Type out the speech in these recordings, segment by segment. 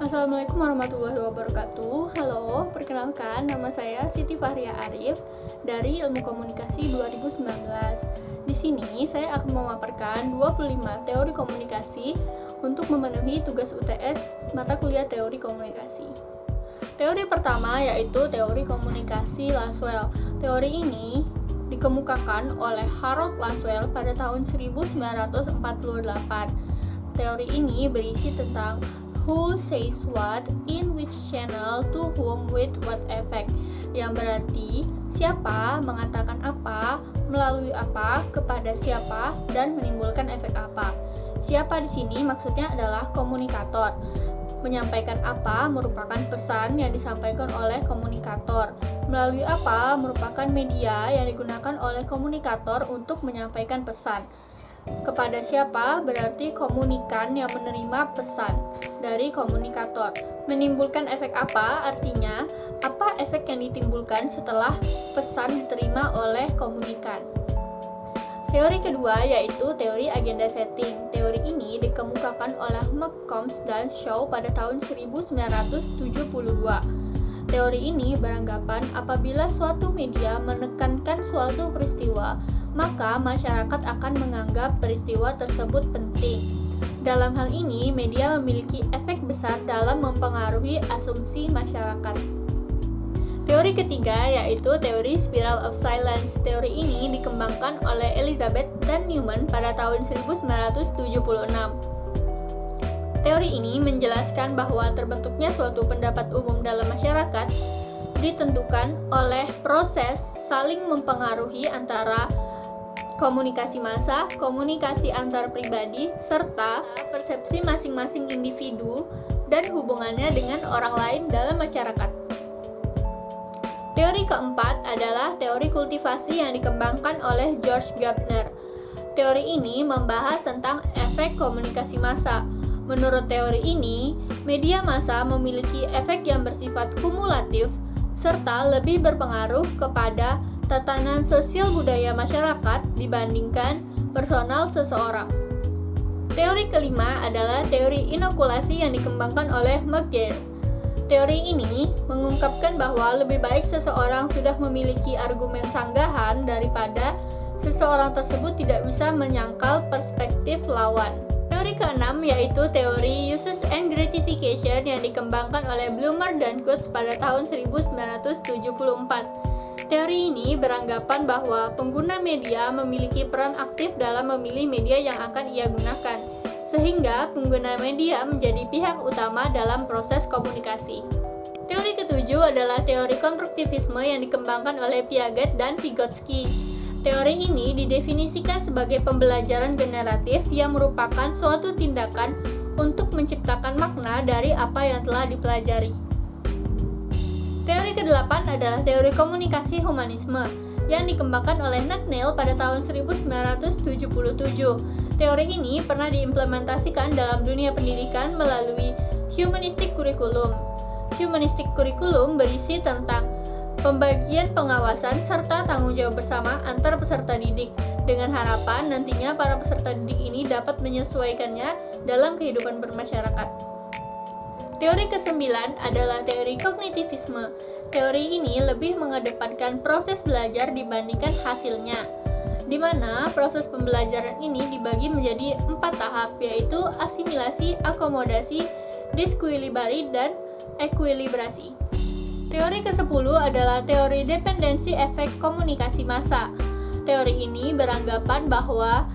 Assalamualaikum warahmatullahi wabarakatuh. Halo, perkenalkan nama saya Siti Fahria Arif dari Ilmu Komunikasi 2019. Di sini saya akan memaparkan 25 teori komunikasi untuk memenuhi tugas UTS mata kuliah teori komunikasi. Teori pertama yaitu teori komunikasi Lasswell. Teori ini dikemukakan oleh Harold Lasswell pada tahun 1948. Teori ini berisi tentang who says what, in which channel, to whom, with what effect, yang berarti siapa mengatakan apa, melalui apa, kepada siapa, dan menimbulkan efek apa. Siapa di sini maksudnya adalah komunikator. Menyampaikan apa merupakan pesan yang disampaikan oleh komunikator. Melalui apa merupakan media yang digunakan oleh komunikator untuk menyampaikan pesan. Kepada siapa berarti komunikan yang menerima pesan dari komunikator. Menimbulkan efek apa artinya apa efek yang ditimbulkan setelah pesan diterima oleh komunikan. Teori kedua yaitu teori agenda setting. Teori ini dikemukakan oleh McCombs dan Shaw pada tahun 1972. Teori ini beranggapan apabila suatu media menekankan suatu peristiwa, maka masyarakat akan menganggap peristiwa tersebut penting. Dalam hal ini, media memiliki efek besar dalam mempengaruhi asumsi masyarakat. Teori ketiga yaitu teori spiral of silence. Teori ini dikembangkan oleh Elizabeth dan Newman pada tahun 1976. Teori ini menjelaskan bahwa terbentuknya suatu pendapat umum dalam masyarakat ditentukan oleh proses saling mempengaruhi antara komunikasi massa, komunikasi antar pribadi, serta persepsi masing-masing individu dan hubungannya dengan orang lain dalam masyarakat. Teori keempat adalah teori kultivasi yang dikembangkan oleh George Gardner. Teori ini membahas tentang efek komunikasi massa. Menurut teori ini, media massa memiliki efek yang bersifat kumulatif serta lebih berpengaruh kepada tatanan sosial budaya masyarakat dibandingkan personal seseorang. Teori kelima adalah teori inokulasi yang dikembangkan oleh McGill. Teori ini mengungkapkan bahwa lebih baik seseorang sudah memiliki argumen sanggahan daripada seseorang tersebut tidak bisa menyangkal perspektif lawan. Teori keenam yaitu teori uses and gratification yang dikembangkan oleh Blumer dan Coates pada tahun 1974. Teori ini beranggapan bahwa pengguna media memiliki peran aktif dalam memilih media yang akan ia gunakan, sehingga pengguna media menjadi pihak utama dalam proses komunikasi. Teori ketujuh adalah teori konstruktivisme yang dikembangkan oleh Piaget dan Vygotsky. Teori ini didefinisikan sebagai pembelajaran generatif yang merupakan suatu tindakan untuk menciptakan makna dari apa yang telah dipelajari. Teori kedelapan adalah teori komunikasi humanisme yang dikembangkan oleh Nathaniel pada tahun 1977. Teori ini pernah diimplementasikan dalam dunia pendidikan melalui humanistic curriculum. Humanistic curriculum berisi tentang pembagian pengawasan serta tanggung jawab bersama antar peserta didik dengan harapan nantinya para peserta didik ini dapat menyesuaikannya dalam kehidupan bermasyarakat. Teori kesembilan adalah teori kognitivisme. Teori ini lebih mengedepankan proses belajar dibandingkan hasilnya, di mana proses pembelajaran ini dibagi menjadi 4 tahap, yaitu asimilasi, akomodasi, diskuilibari, dan ekuilibrasi. Teori ke-10 adalah teori dependensi efek komunikasi massa. Teori ini beranggapan bahwa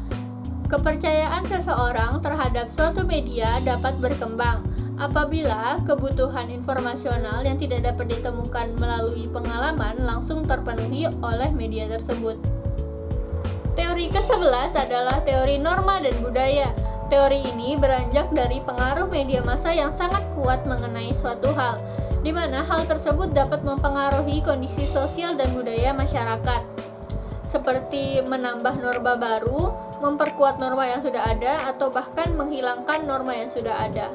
kepercayaan seseorang terhadap suatu media dapat berkembang apabila kebutuhan informasional yang tidak dapat ditemukan melalui pengalaman langsung terpenuhi oleh media tersebut. Teori ke-11 adalah teori norma dan budaya. Teori ini beranjak dari pengaruh media massa yang sangat kuat mengenai suatu hal, di mana hal tersebut dapat mempengaruhi kondisi sosial dan budaya masyarakat, seperti menambah norma baru, memperkuat norma yang sudah ada, atau bahkan menghilangkan norma yang sudah ada.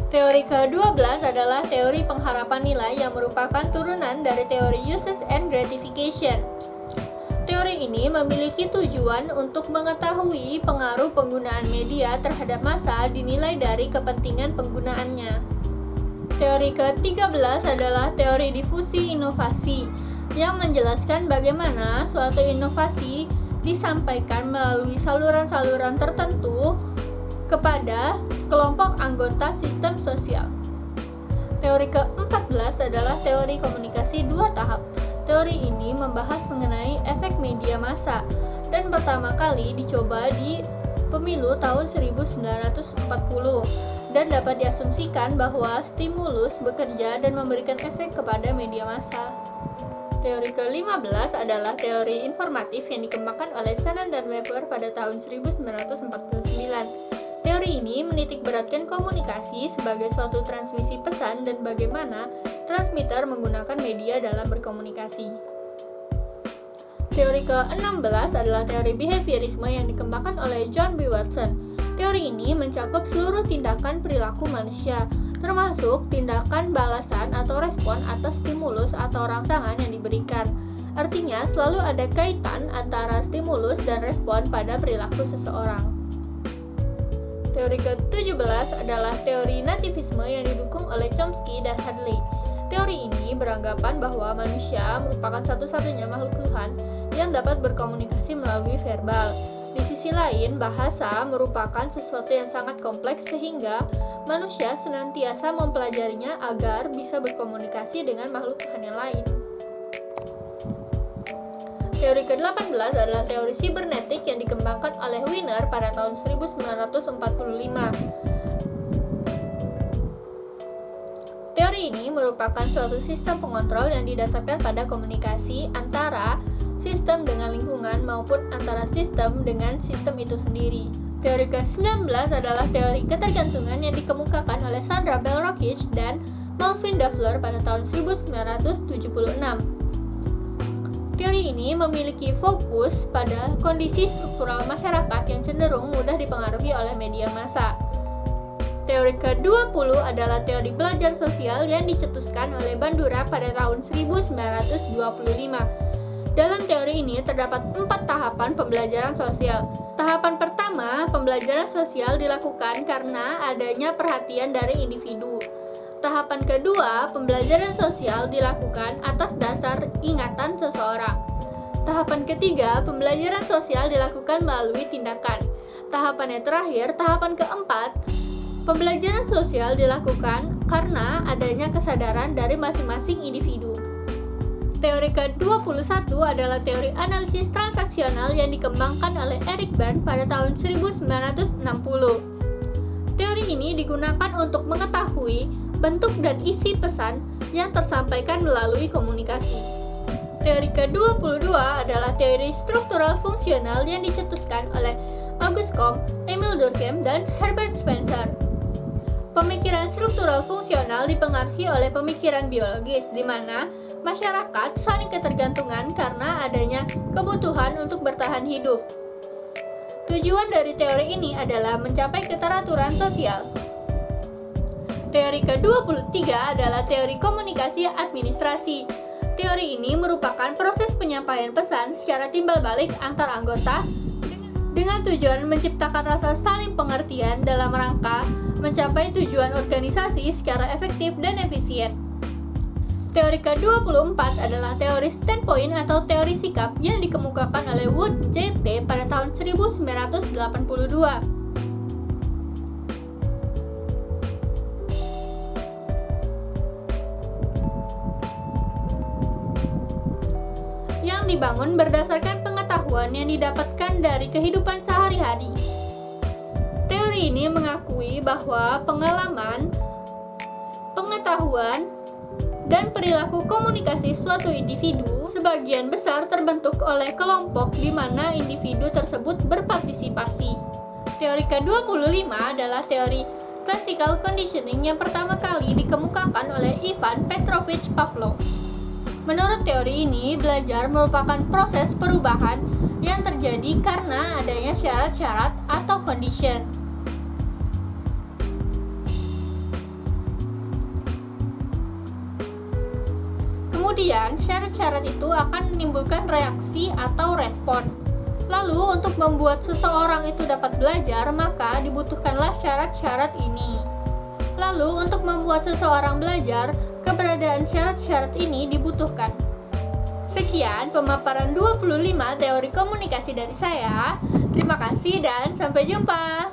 Teori ke-12 adalah teori pengharapan nilai yang merupakan turunan dari teori uses and gratification. Teori Teori ini memiliki tujuan untuk mengetahui pengaruh penggunaan media terhadap massa dinilai dari kepentingan penggunaannya. Teori ke-13 adalah teori difusi inovasi, yang menjelaskan bagaimana suatu inovasi disampaikan melalui saluran-saluran tertentu kepada kelompok anggota sistem sosial. Teori ke-14 adalah teori komunikasi dua tahap. Teori ini membahas mengenai efek media massa dan pertama kali dicoba di pemilu tahun 1940 dan dapat diasumsikan bahwa stimulus bekerja dan memberikan efek kepada media massa. Teori ke-15 adalah teori informatif yang dikembangkan oleh Shannon dan Weber pada tahun 1949. Teori ini menitikberatkan komunikasi sebagai suatu transmisi pesan dan bagaimana transmitter menggunakan media dalam berkomunikasi. Teori ke-16 adalah teori behaviorisme yang dikembangkan oleh John B. Watson. Teori ini mencakup seluruh tindakan perilaku manusia, termasuk tindakan balasan atau respon atas stimulus atau rangsangan yang diberikan. Artinya, selalu ada kaitan antara stimulus dan respon pada perilaku seseorang. Teori ke-17 adalah teori nativisme yang didukung oleh Chomsky dan Hadley. Teori ini beranggapan bahwa manusia merupakan satu-satunya makhluk Tuhan yang dapat berkomunikasi melalui verbal. Di sisi lain, bahasa merupakan sesuatu yang sangat kompleks sehingga manusia senantiasa mempelajarinya agar bisa berkomunikasi dengan makhluk Tuhan yang lain. Teori ke-18 adalah teori sibernetik yang dikembangkan oleh Wiener pada tahun 1945. Teori ini merupakan suatu sistem pengontrol yang didasarkan pada komunikasi antara sistem dengan lingkungan maupun antara sistem dengan sistem itu sendiri. Teori ke-19 adalah teori ketergantungan yang dikemukakan oleh Sandra Bell-Rokich dan Melvin Dafler pada tahun 1976. Teori ini memiliki fokus pada kondisi struktural masyarakat yang cenderung mudah dipengaruhi oleh media massa. Teori ke-20 adalah teori belajar sosial yang dicetuskan oleh Bandura pada tahun 1925. Dalam teori ini terdapat 4 tahapan pembelajaran sosial. Tahapan pertama, pembelajaran sosial dilakukan karena adanya perhatian dari individu. Tahapan kedua, pembelajaran sosial dilakukan atas dasar ingatan seseorang. Tahapan ketiga, pembelajaran sosial dilakukan melalui tindakan. Tahapan yang terakhir, tahapan keempat, pembelajaran sosial dilakukan karena adanya kesadaran dari masing-masing individu. Teori ke-21 adalah teori analisis transaksional yang dikembangkan oleh Eric Berne pada tahun 1960. Teori ini digunakan untuk mengetahui bentuk dan isi pesan yang tersampaikan melalui komunikasi. Teori ke-22 adalah teori struktural fungsional yang dicetuskan oleh Auguste Comte, Emile Durkheim, dan Herbert Spencer. Pemikiran struktural fungsional dipengaruhi oleh pemikiran biologis, di mana masyarakat saling ketergantungan karena adanya kebutuhan untuk bertahan hidup. Tujuan dari teori ini adalah mencapai keteraturan sosial. Teori ke-23 adalah teori komunikasi administrasi. Teori ini merupakan proses penyampaian pesan secara timbal balik antar anggota dengan tujuan menciptakan rasa saling pengertian dalam rangka mencapai tujuan organisasi secara efektif dan efisien. Teori ke-24 adalah teori standpoint atau teori sikap yang dikemukakan oleh Wood J.T. pada tahun 1982. Yang dibangun berdasarkan pengetahuan yang didapatkan dari kehidupan sehari-hari. Teori ini mengakui bahwa pengalaman, pengetahuan, dan perilaku komunikasi suatu individu sebagian besar terbentuk oleh kelompok di mana individu tersebut berpartisipasi. Teori ke-25 adalah teori classical conditioning yang pertama kali dikemukakan oleh Ivan Petrovich Pavlov. Menurut teori ini, belajar merupakan proses perubahan yang terjadi karena adanya syarat-syarat atau condition. Kemudian, syarat-syarat itu akan menimbulkan reaksi atau respon. Lalu, untuk membuat seseorang itu dapat belajar, maka dibutuhkanlah syarat-syarat ini. Lalu, untuk membuat seseorang belajar, keberadaan syarat-syarat ini dibutuhkan. Sekian pemaparan 25 teori komunikasi dari saya. Terima kasih dan sampai jumpa.